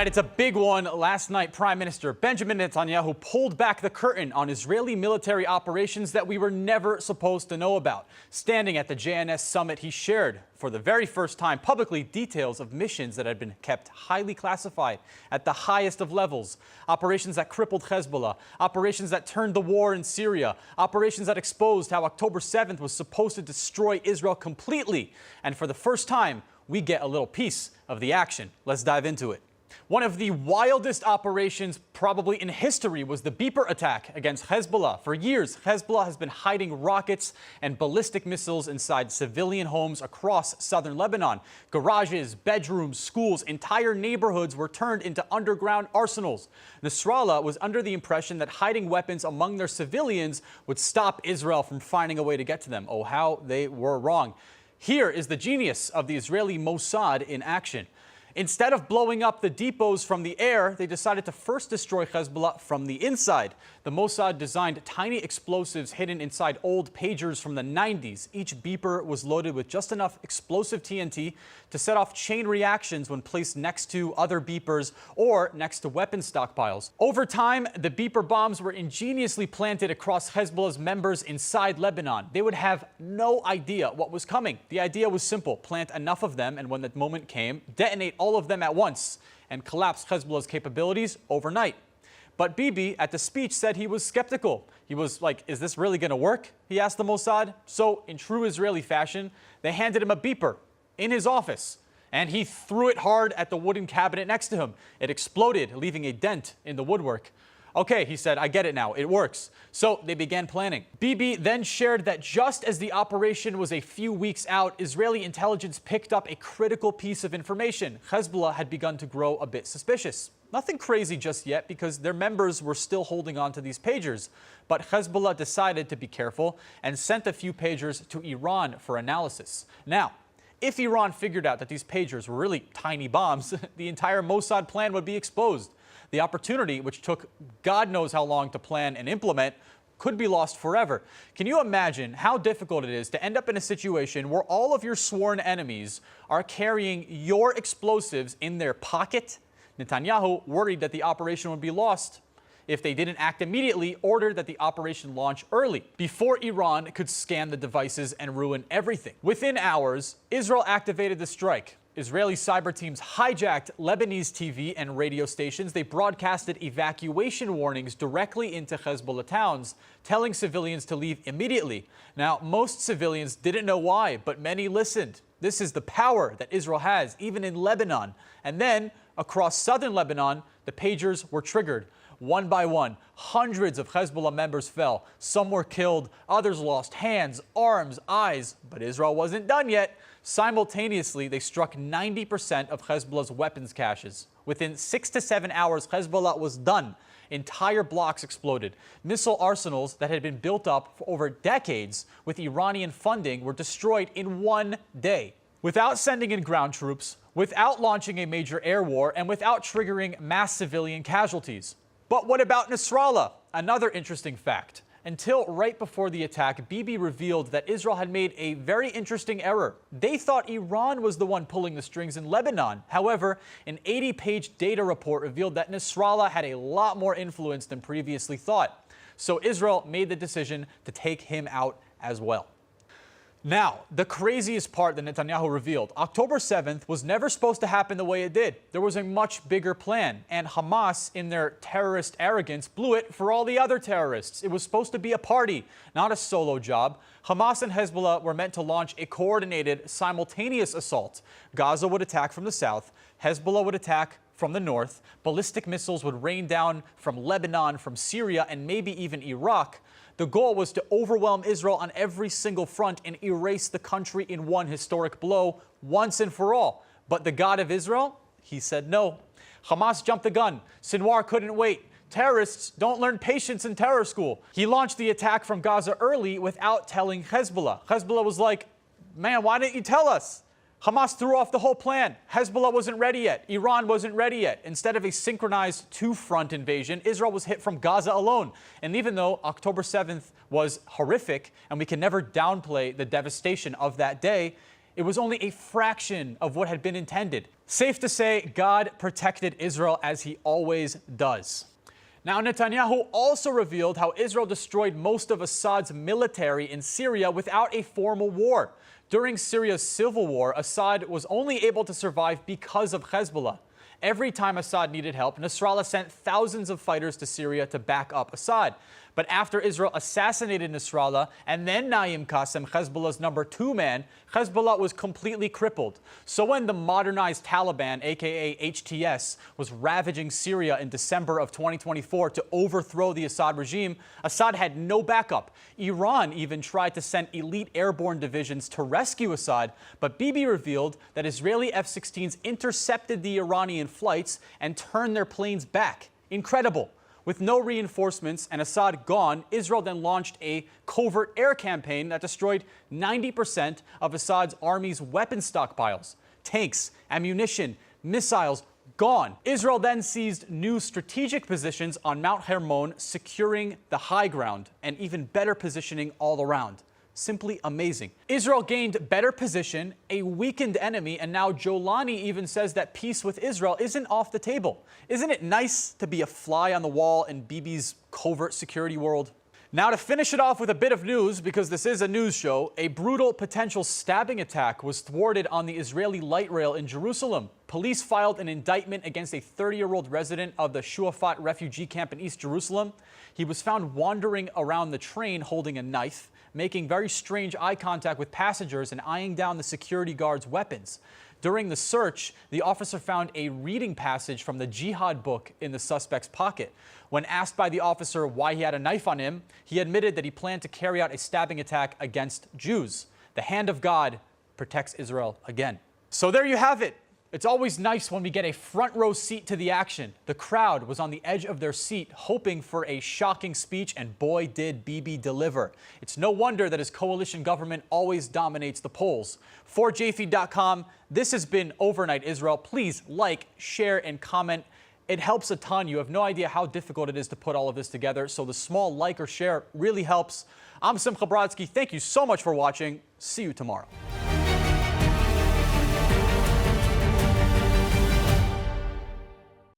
right, it's a big one. Last night, Prime Minister Benjamin Netanyahu pulled back the curtain on Israeli military operations that we were never supposed to know about. Standing at the JNS Summit, he shared, for the very first time publicly, details of missions that had been kept highly classified at the highest of levels. Operations that crippled Hezbollah, operations that turned the war in Syria, operations that exposed how October 7th was supposed to destroy Israel completely. And for the first time, we get a little piece of the action. Let's dive into it. One of the wildest operations probably in history was the Beeper attack against Hezbollah. For years, Hezbollah has been hiding rockets and ballistic missiles inside civilian homes across southern Lebanon. Garages, bedrooms, schools, entire neighborhoods were turned into underground arsenals. Nasrallah was under the impression that hiding weapons among their civilians would stop Israel from finding a way to get to them. Oh, how they were wrong. Here is the genius of the Israeli Mossad in action. Instead of blowing up the depots from the air, they decided to first destroy Hezbollah from the inside. The Mossad designed tiny explosives hidden inside old pagers from the 90s. Each beeper was loaded with just enough explosive TNT to set off chain reactions when placed next to other beepers or next to weapon stockpiles. Over time, the beeper bombs were ingeniously planted across Hezbollah's members inside Lebanon. They would have no idea what was coming. The idea was simple: plant enough of them, and when the moment came, detonate all of them at once and collapse Hezbollah's capabilities overnight. But Bibi at the speech said he was skeptical. He was like, is this really going to work? He asked the Mossad. So in true Israeli fashion, they handed him a beeper in his office, and he threw it hard at the wooden cabinet next to him. It exploded, leaving a dent in the woodwork. Okay, he said, I get it now. It works. So they began planning. Bibi then shared that just as the operation was a few weeks out, Israeli intelligence picked up a critical piece of information. Hezbollah had begun to grow a bit suspicious. Nothing crazy just yet, because their members were still holding on to these pagers. But Hezbollah decided to be careful and sent a few pagers to Iran for analysis. Now, if Iran figured out that these pagers were really tiny bombs, the entire Mossad plan would be exposed. The opportunity, which took God knows how long to plan and implement, could be lost forever. Can you imagine how difficult it is to end up in a situation where all of your sworn enemies are carrying your explosives in their pocket? Netanyahu, worried that the operation would be lost if they didn't act immediately, ordered that the operation launch early, before Iran could scan the devices and ruin everything. Within hours, Israel activated the strike. Israeli cyber teams hijacked Lebanese TV and radio stations. They broadcasted evacuation warnings directly into Hezbollah towns, telling civilians to leave immediately. Now, most civilians didn't know why, but many listened. This is the power that Israel has, even in Lebanon. And then, across southern Lebanon, the pagers were triggered. One by one, hundreds of Hezbollah members fell. Some were killed, others lost hands, arms, eyes. But Israel wasn't done yet. Simultaneously, they struck 90% of Hezbollah's weapons caches. Within 6 to 7 hours, Hezbollah was done. Entire blocks exploded. Missile arsenals that had been built up for over decades with Iranian funding were destroyed in one day. Without sending in ground troops, without launching a major air war, and without triggering mass civilian casualties. But what about Nasrallah? Another interesting fact. Until right before the attack, Bibi revealed that Israel had made a very interesting error. They thought Iran was the one pulling the strings in Lebanon. However, an 80-page data report revealed that Nasrallah had a lot more influence than previously thought. So Israel made the decision to take him out as well. Now, the craziest part that Netanyahu revealed: October 7th was never supposed to happen the way it did. There was a much bigger plan, and Hamas, in their terrorist arrogance, blew it for all the other terrorists. It was supposed to be a party, not a solo job. Hamas and Hezbollah were meant to launch a coordinated, simultaneous assault. Gaza would attack from the south, Hezbollah would attack from the north, ballistic missiles would rain down from Lebanon, from Syria, and maybe even Iraq. The goal was to overwhelm Israel on every single front and erase the country in one historic blow, once and for all. But the God of Israel, he said no. Hamas jumped the gun. Sinwar couldn't wait. Terrorists don't learn patience in terror school. He launched the attack from Gaza early without telling Hezbollah. Hezbollah was like, man, why didn't you tell us? Hamas threw off the whole plan. Hezbollah wasn't ready yet. Iran wasn't ready yet. Instead of a synchronized two-front invasion, Israel was hit from Gaza alone. And even though October 7th was horrific, and we can never downplay the devastation of that day, it was only a fraction of what had been intended. Safe to say, God protected Israel as he always does. Now, Netanyahu also revealed how Israel destroyed most of Assad's military in Syria without a formal war. During Syria's civil war, Assad was only able to survive because of Hezbollah. Every time Assad needed help, Nasrallah sent thousands of fighters to Syria to back up Assad. But after Israel assassinated Nasrallah and then Naim Qassem, Hezbollah's number 2 man, Hezbollah was completely crippled. So when the modernized Taliban, aka HTS, was ravaging Syria in December of 2024 to overthrow the Assad regime, Assad had no backup. Iran even tried to send elite airborne divisions to rescue Assad, but Bibi revealed that Israeli F-16s intercepted the Iranian flights and turned their planes back. Incredible. With no reinforcements and Assad gone, Israel then launched a covert air campaign that destroyed 90% of Assad's army's weapon stockpiles. Tanks, ammunition, missiles, gone. Israel then seized new strategic positions on Mount Hermon, securing the high ground and even better positioning all around. Simply amazing. Israel gained better position, a weakened enemy, and now Jolani even says that peace with Israel isn't off the table. Isn't it nice to be a fly on the wall in Bibi's covert security world? Now, to finish it off with a bit of news, because this is a news show, a brutal potential stabbing attack was thwarted on the Israeli light rail in Jerusalem. Police filed an indictment against a 30-year-old resident of the Shuafat refugee camp in East Jerusalem. He was found wandering around the train holding a knife, making very strange eye contact with passengers and eyeing down the security guards' weapons. During the search, the officer found a reading passage from the jihad book in the suspect's pocket. When asked by the officer why he had a knife on him, he admitted that he planned to carry out a stabbing attack against Jews. The hand of God protects Israel again. So there you have it. It's always nice when we get a front row seat to the action. The crowd was on the edge of their seat hoping for a shocking speech, and boy did Bibi deliver. It's no wonder that his coalition government always dominates the polls. For JFeed.com, this has been Overnight Israel. Please like, share, and comment. It helps a ton. You have no idea how difficult it is to put all of this together, so the small like or share really helps. I'm Simcha Brodsky. Thank you so much for watching. See you tomorrow.